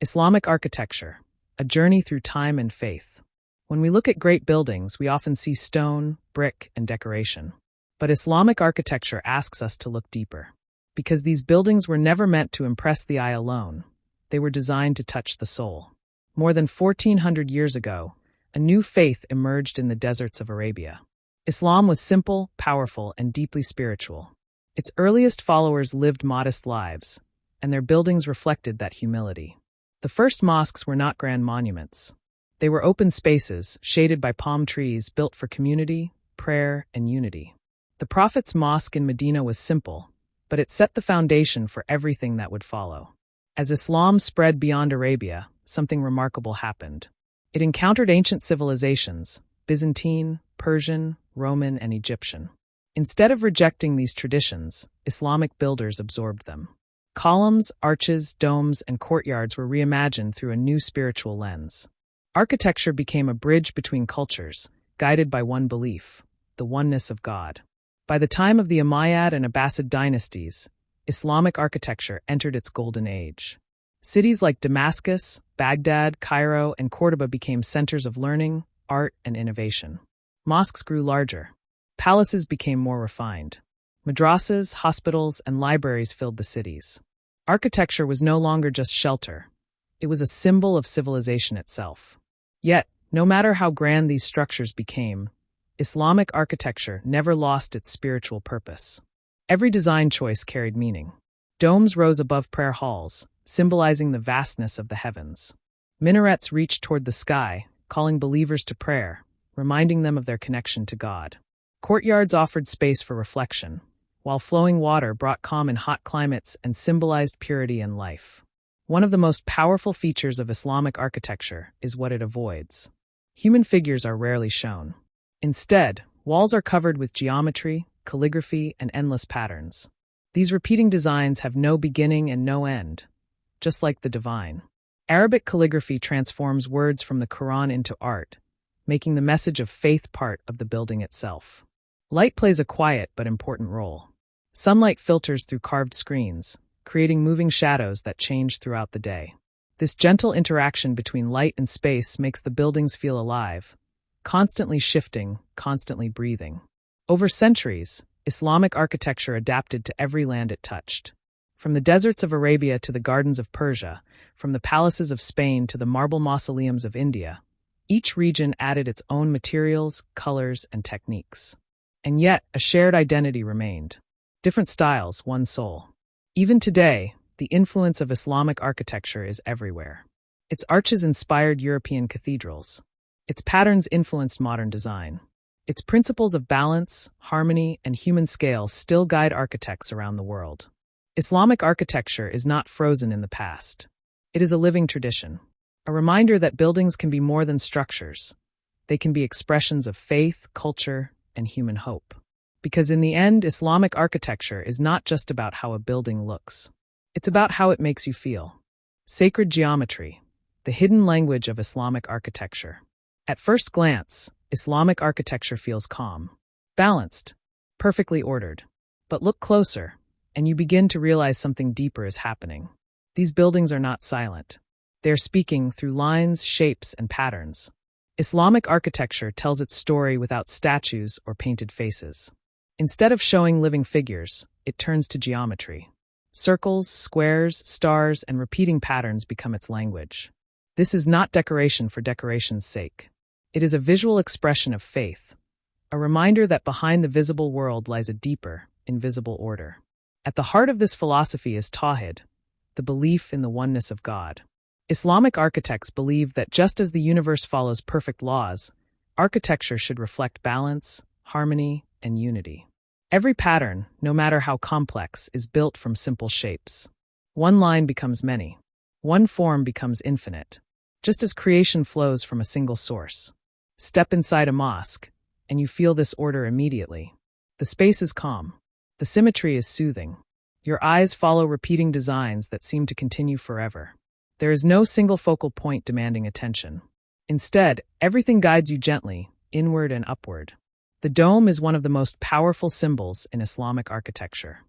Islamic architecture, a journey through time and faith. When we look at great buildings, we often see stone, brick, and decoration. But Islamic architecture asks us to look deeper. Because these buildings were never meant to impress the eye alone. They were designed to touch the soul. More than 1400 years ago, a new faith emerged in the deserts of Arabia. Islam was simple, powerful, and deeply spiritual. Its earliest followers lived modest lives, and their buildings reflected that humility. The first mosques were not grand monuments. They were open spaces, shaded by palm trees, built for community, prayer, and unity. The Prophet's mosque in Medina was simple, but it set the foundation for everything that would follow. As Islam spread beyond Arabia, something remarkable happened. It encountered ancient civilizations, Byzantine, Persian, Roman, and Egyptian. Instead of rejecting these traditions, Islamic builders absorbed them. Columns, arches, domes, and courtyards were reimagined through a new spiritual lens. Architecture became a bridge between cultures, guided by one belief, the oneness of God. By the time of the Umayyad and Abbasid dynasties, Islamic architecture entered its golden age. Cities like Damascus, Baghdad, Cairo, and Cordoba became centers of learning, art, and innovation. Mosques grew larger. Palaces became more refined. Madrasas, hospitals, and libraries filled the cities. Architecture was no longer just shelter. It was a symbol of civilization itself. Yet, no matter how grand these structures became, Islamic architecture never lost its spiritual purpose. Every design choice carried meaning. Domes rose above prayer halls, symbolizing the vastness of the heavens. Minarets reached toward the sky, calling believers to prayer, reminding them of their connection to God. Courtyards offered space for reflection, while flowing water brought calm in hot climates and symbolized purity and life. One of the most powerful features of Islamic architecture is what it avoids. Human figures are rarely shown. Instead, walls are covered with geometry, calligraphy, and endless patterns. These repeating designs have no beginning and no end, just like the divine. Arabic calligraphy transforms words from the Quran into art, making the message of faith part of the building itself. Light plays a quiet but important role. Sunlight filters through carved screens, creating moving shadows that change throughout the day. This gentle interaction between light and space makes the buildings feel alive, constantly shifting, constantly breathing. Over centuries, Islamic architecture adapted to every land it touched. From the deserts of Arabia to the gardens of Persia, from the palaces of Spain to the marble mausoleums of India, each region added its own materials, colors, and techniques. And yet, a shared identity remained. Different styles, one soul. Even today, the influence of Islamic architecture is everywhere. Its arches inspired European cathedrals. Its patterns influenced modern design. Its principles of balance, harmony, and human scale still guide architects around the world. Islamic architecture is not frozen in the past. It is a living tradition, a reminder that buildings can be more than structures. They can be expressions of faith, culture, and human hope. Because in the end, Islamic architecture is not just about how a building looks. It's about how it makes you feel. Sacred geometry, the hidden language of Islamic architecture. At first glance, Islamic architecture feels calm, balanced, perfectly ordered. But look closer, and you begin to realize something deeper is happening. These buildings are not silent. They're speaking through lines, shapes, and patterns. Islamic architecture tells its story without statues or painted faces. Instead of showing living figures, it turns to geometry. Circles, squares, stars, and repeating patterns become its language. This is not decoration for decoration's sake. It is a visual expression of faith, a reminder that behind the visible world lies a deeper, invisible order. At the heart of this philosophy is Tawhid, the belief in the oneness of God. Islamic architects believe that just as the universe follows perfect laws, architecture should reflect balance, harmony, and unity. Every pattern, no matter how complex, is built from simple shapes. One line becomes many. One form becomes infinite, just as creation flows from a single source. Step inside a mosque, and you feel this order immediately. The space is calm. The symmetry is soothing. Your eyes follow repeating designs that seem to continue forever. There is no single focal point demanding attention. Instead, everything guides you gently, inward and upward. The dome is one of the most powerful symbols in Islamic architecture.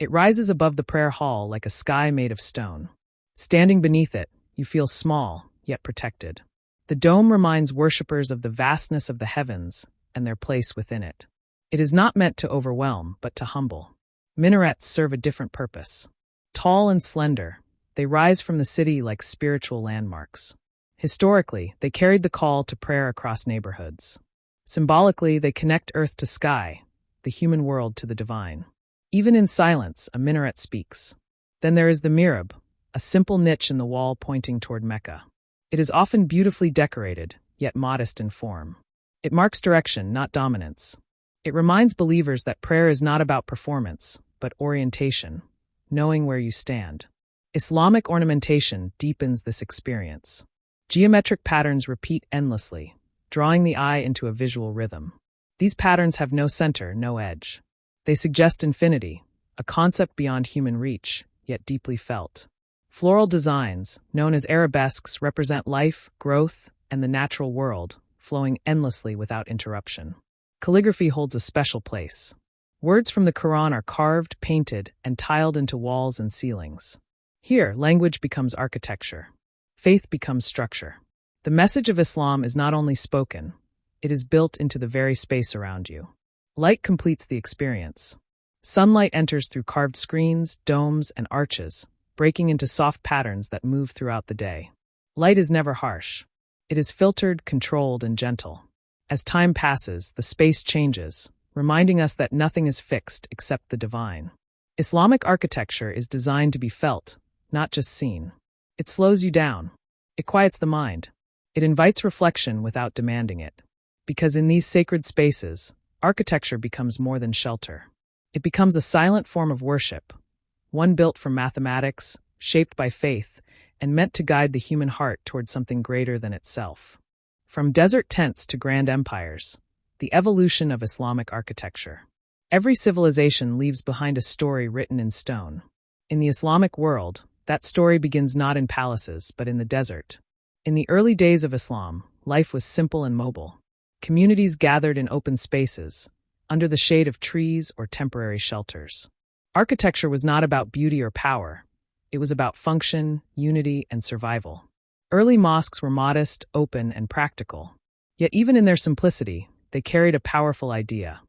It rises above the prayer hall like a sky made of stone. Standing beneath it, You feel small, yet protected. The dome reminds worshippers of the vastness of the heavens and their place within it. It is not meant to overwhelm, but to humble. Minarets serve a different purpose. Tall and slender, they rise from the city like spiritual landmarks. Historically, they carried the call to prayer across neighborhoods. Symbolically, they connect earth to sky, the human world to the divine. Even in silence, a minaret speaks. Then there is the mihrab, a simple niche in the wall pointing toward Mecca. It is often beautifully decorated, yet modest in form. It marks direction, not dominance. It reminds believers that prayer is not about performance, but orientation, knowing where you stand. Islamic ornamentation deepens this experience. Geometric patterns repeat endlessly, drawing the eye into a visual rhythm. These patterns have no center, no edge. They suggest infinity, a concept beyond human reach, yet deeply felt. Floral designs, known as arabesques, represent life, growth, and the natural world, flowing endlessly without interruption. Calligraphy holds a special place. Words from the Quran are carved, painted, and tiled into walls and ceilings. Here, language becomes architecture. Faith becomes structure. The message of Islam is not only spoken, it is built into the very space around you. Light completes the experience. Sunlight enters through carved screens, domes, and arches, breaking into soft patterns that move throughout the day. Light is never harsh. It is filtered, controlled, and gentle. As time passes, the space changes, reminding us that nothing is fixed except the divine. Islamic architecture is designed to be felt, not just seen. It slows you down. It quiets the mind. It invites reflection without demanding it. Because in these sacred spaces, architecture becomes more than shelter. It becomes a silent form of worship, one built from mathematics, shaped by faith, and meant to guide the human heart toward something greater than itself. From desert tents to grand empires, the evolution of Islamic architecture. Every civilization leaves behind a story written in stone. In the Islamic world, that story begins not in palaces, but in the desert. In the early days of Islam, life was simple and mobile. Communities gathered in open spaces, under the shade of trees or temporary shelters. Architecture was not about beauty or power. It was about function, unity, and survival. Early mosques were modest, open, and practical. Yet even in their simplicity, they carried a powerful idea.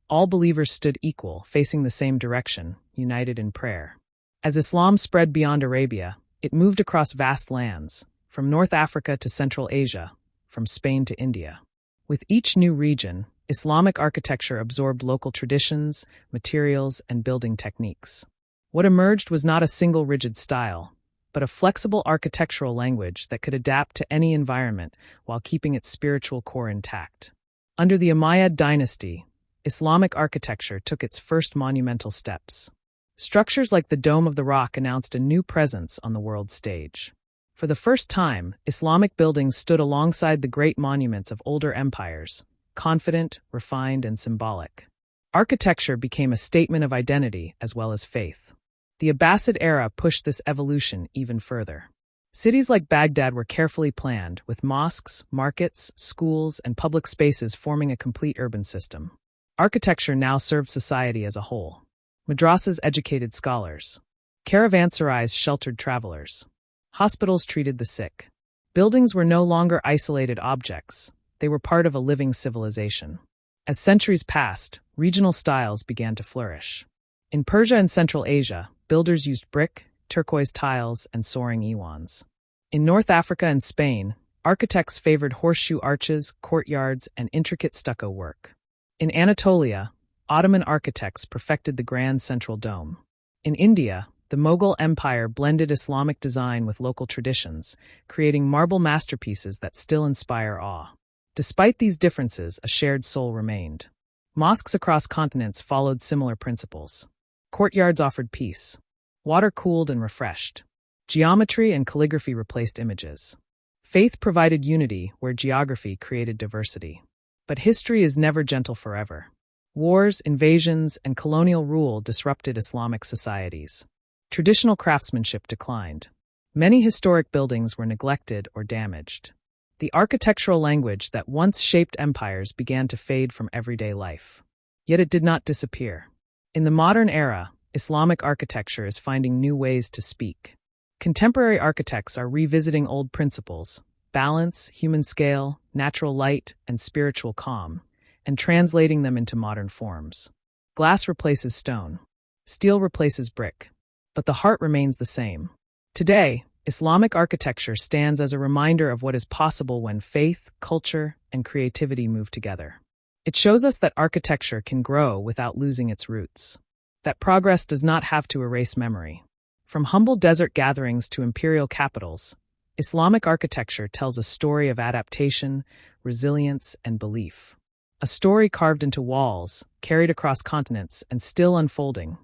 All believers stood equal, facing the same direction, united in prayer. As Islam spread beyond Arabia, it moved across vast lands, from North Africa to Central Asia, from Spain to India. With each new region, Islamic architecture absorbed local traditions, materials, and building techniques. What emerged was not a single rigid style, but a flexible architectural language that could adapt to any environment while keeping its spiritual core intact. Under the Umayyad dynasty, Islamic architecture took its first monumental steps. Structures like the Dome of the Rock announced a new presence on the world stage. For the first time, Islamic buildings stood alongside the great monuments of older empires, confident, refined, and symbolic. Architecture became a statement of identity as well as faith. The Abbasid era pushed this evolution even further. Cities like Baghdad were carefully planned, with mosques, markets, schools, and public spaces forming a complete urban system. Architecture now served society as a whole. Madrasas educated scholars. Caravanserais sheltered travelers. Hospitals treated the sick. Buildings were no longer isolated objects. They were part of a living civilization. As centuries passed, regional styles began to flourish. In Persia and Central Asia, builders used brick, turquoise tiles, and soaring iwans. In North Africa and Spain, architects favored horseshoe arches, courtyards, and intricate stucco work. In Anatolia, Ottoman architects perfected the grand central dome. In India, the Mughal Empire blended Islamic design with local traditions, creating marble masterpieces that still inspire awe. Despite these differences, a shared soul remained. Mosques across continents followed similar principles. Courtyards offered peace. Water cooled and refreshed. Geometry and calligraphy replaced images. Faith provided unity where geography created diversity. But history is never gentle forever. Wars, invasions, and colonial rule disrupted Islamic societies. Traditional craftsmanship declined. Many historic buildings were neglected or damaged. The architectural language that once shaped empires began to fade from everyday life. Yet it did not disappear. In the modern era, Islamic architecture is finding new ways to speak. Contemporary architects are revisiting old principles, balance, human scale, natural light, and spiritual calm, and translating them into modern forms. Glass replaces stone. Steel replaces brick. But the heart remains the same. Today, Islamic architecture stands as a reminder of what is possible when faith, culture, and creativity move together. It shows us that architecture can grow without losing its roots, that progress does not have to erase memory. From humble desert gatherings to imperial capitals, Islamic architecture tells a story of adaptation, resilience, and belief. A story carved into walls, carried across continents, and still unfolding,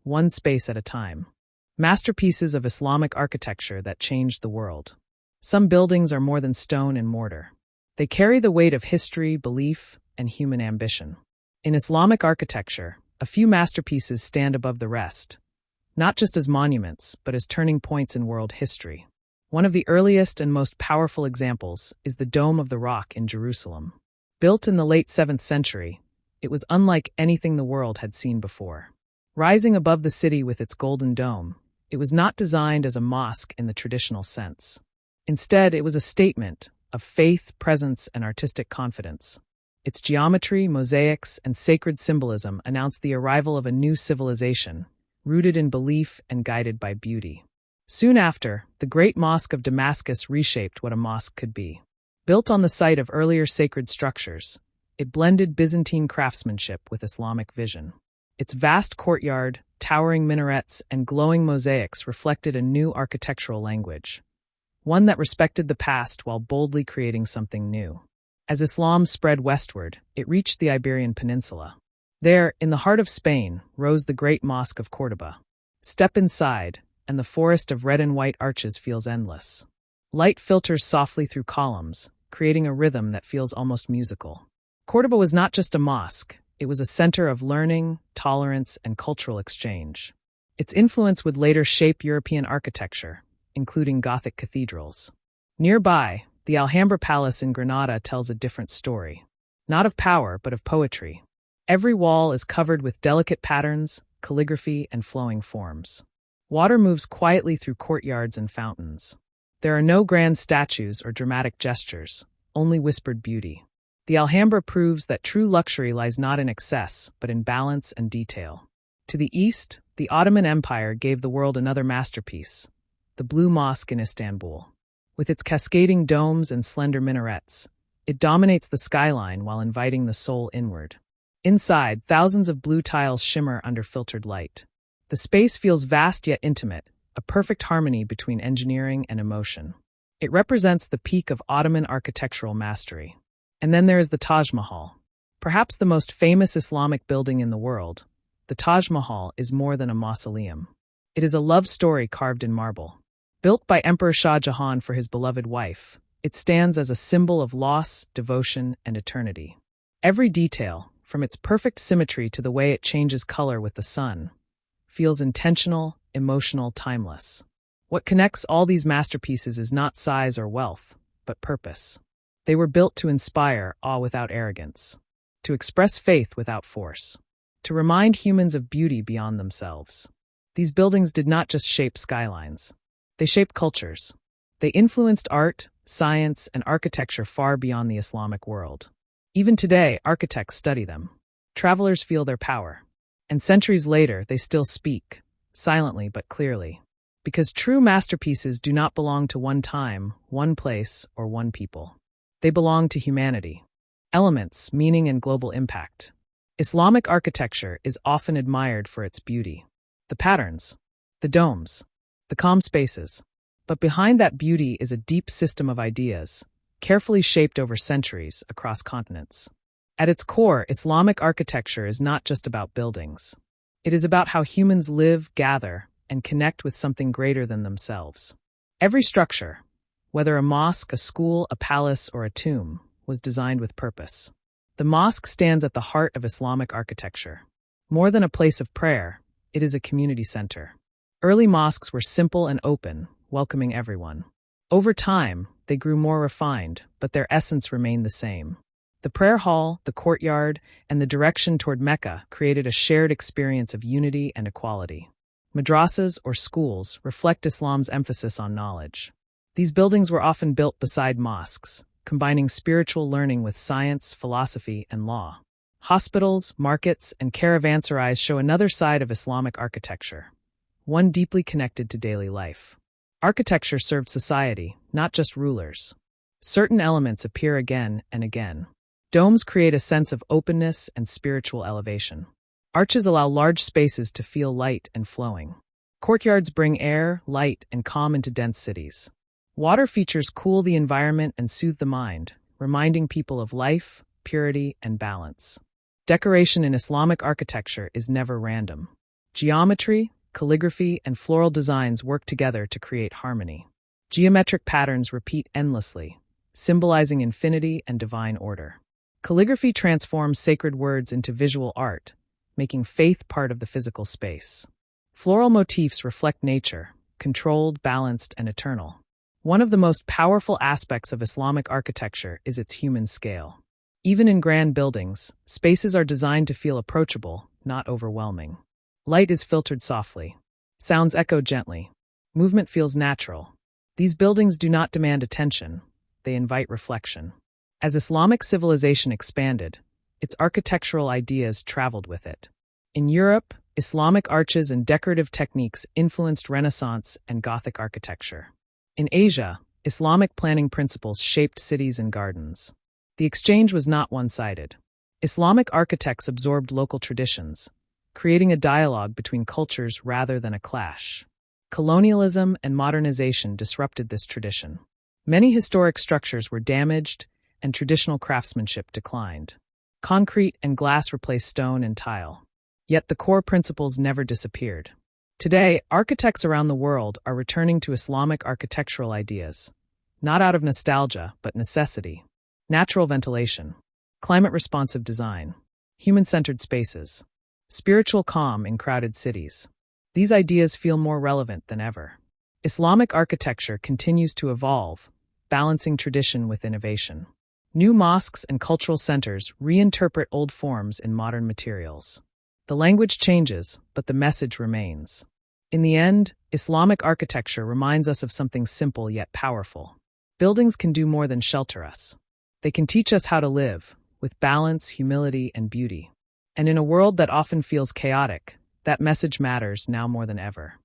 one space at a time. Masterpieces of Islamic architecture that changed the world. Some buildings are more than stone and mortar. They carry the weight of history, belief, and human ambition. In Islamic architecture, a few masterpieces stand above the rest, not just as monuments, but as turning points in world history. One of the earliest and most powerful examples is the Dome of the Rock in Jerusalem. Built in the late 7th century, it was unlike anything the world had seen before. Rising above the city with its golden dome, it was not designed as a mosque in the traditional sense. Instead, it was a statement of faith, presence, and artistic confidence. Its geometry, mosaics, and sacred symbolism announced the arrival of a new civilization, rooted in belief and guided by beauty. Soon after, the Great Mosque of Damascus reshaped what a mosque could be. Built on the site of earlier sacred structures, it blended Byzantine craftsmanship with Islamic vision. Its vast courtyard, towering minarets, and glowing mosaics reflected a new architectural language, one that respected the past while boldly creating something new. As Islam spread westward, it reached the Iberian Peninsula. There, in the heart of Spain, rose the Great Mosque of Córdoba. Step inside, and the forest of red and white arches feels endless. Light filters softly through columns, creating a rhythm that feels almost musical. Córdoba was not just a mosque, it was a center of learning, tolerance, and cultural exchange. Its influence would later shape European architecture, including Gothic cathedrals. Nearby, the Alhambra Palace in Granada tells a different story. Not of power, but of poetry. Every wall is covered with delicate patterns, calligraphy, and flowing forms. Water moves quietly through courtyards and fountains. There are no grand statues or dramatic gestures, only whispered beauty. The Alhambra proves that true luxury lies not in excess, but in balance and detail. To the east, the Ottoman Empire gave the world another masterpiece, the Blue Mosque in Istanbul. With its cascading domes and slender minarets, it dominates the skyline while inviting the soul inward. Inside, thousands of blue tiles shimmer under filtered light. The space feels vast yet intimate, a perfect harmony between engineering and emotion. It represents the peak of Ottoman architectural mastery. And then there is the Taj Mahal. Perhaps the most famous Islamic building in the world, the Taj Mahal is more than a mausoleum. It is a love story carved in marble. Built by Emperor Shah Jahan for his beloved wife, it stands as a symbol of loss, devotion, and eternity. Every detail, from its perfect symmetry to the way it changes color with the sun, feels intentional, emotional, timeless. What connects all these masterpieces is not size or wealth, but purpose. They were built to inspire awe without arrogance, to express faith without force, to remind humans of beauty beyond themselves. These buildings did not just shape skylines. They shaped cultures. They influenced art, science, and architecture far beyond the Islamic world. Even today, architects study them. Travelers feel their power. And centuries later, they still speak, silently but clearly. Because true masterpieces do not belong to one time, one place, or one people. They belong to humanity. Elements, meaning, and global impact. Islamic architecture is often admired for its beauty. The patterns, the domes, the calm spaces. But behind that beauty is a deep system of ideas, carefully shaped over centuries across continents. At its core, Islamic architecture is not just about buildings. It is about how humans live, gather, and connect with something greater than themselves. Every structure, whether a mosque, a school, a palace, or a tomb, was designed with purpose. The mosque stands at the heart of Islamic architecture. More than a place of prayer, it is a community center. Early mosques were simple and open, welcoming everyone. Over time, they grew more refined, but their essence remained the same. The prayer hall, the courtyard, and the direction toward Mecca created a shared experience of unity and equality. Madrasas, or schools, reflect Islam's emphasis on knowledge. These buildings were often built beside mosques, combining spiritual learning with science, philosophy, and law. Hospitals, markets, and caravanserais show another side of Islamic architecture, one deeply connected to daily life. Architecture served society, not just rulers. Certain elements appear again and again. Domes create a sense of openness and spiritual elevation. Arches allow large spaces to feel light and flowing. Courtyards bring air, light, and calm into dense cities. Water features cool the environment and soothe the mind, reminding people of life, purity, and balance. Decoration in Islamic architecture is never random. Geometry, calligraphy, and floral designs work together to create harmony. Geometric patterns repeat endlessly, symbolizing infinity and divine order. Calligraphy transforms sacred words into visual art, making faith part of the physical space. Floral motifs reflect nature, controlled, balanced, and eternal. One of the most powerful aspects of Islamic architecture is its human scale. Even in grand buildings, spaces are designed to feel approachable, not overwhelming. Light is filtered softly. Sounds echo gently. Movement feels natural. These buildings do not demand attention. They invite reflection. As Islamic civilization expanded, its architectural ideas traveled with it. In Europe, Islamic arches and decorative techniques influenced Renaissance and Gothic architecture. In Asia, Islamic planning principles shaped cities and gardens. The exchange was not one-sided. Islamic architects absorbed local traditions, creating a dialogue between cultures rather than a clash. Colonialism and modernization disrupted this tradition. Many historic structures were damaged, and traditional craftsmanship declined. Concrete and glass replaced stone and tile. Yet the core principles never disappeared. Today, architects around the world are returning to Islamic architectural ideas, not out of nostalgia, but necessity. Natural ventilation, climate-responsive design, human-centered spaces, spiritual calm in crowded cities. These ideas feel more relevant than ever. Islamic architecture continues to evolve, balancing tradition with innovation. New mosques and cultural centers reinterpret old forms in modern materials. The language changes, but the message remains. In the end, Islamic architecture reminds us of something simple yet powerful. Buildings can do more than shelter us. They can teach us how to live, with balance, humility, and beauty. And in a world that often feels chaotic, that message matters now more than ever.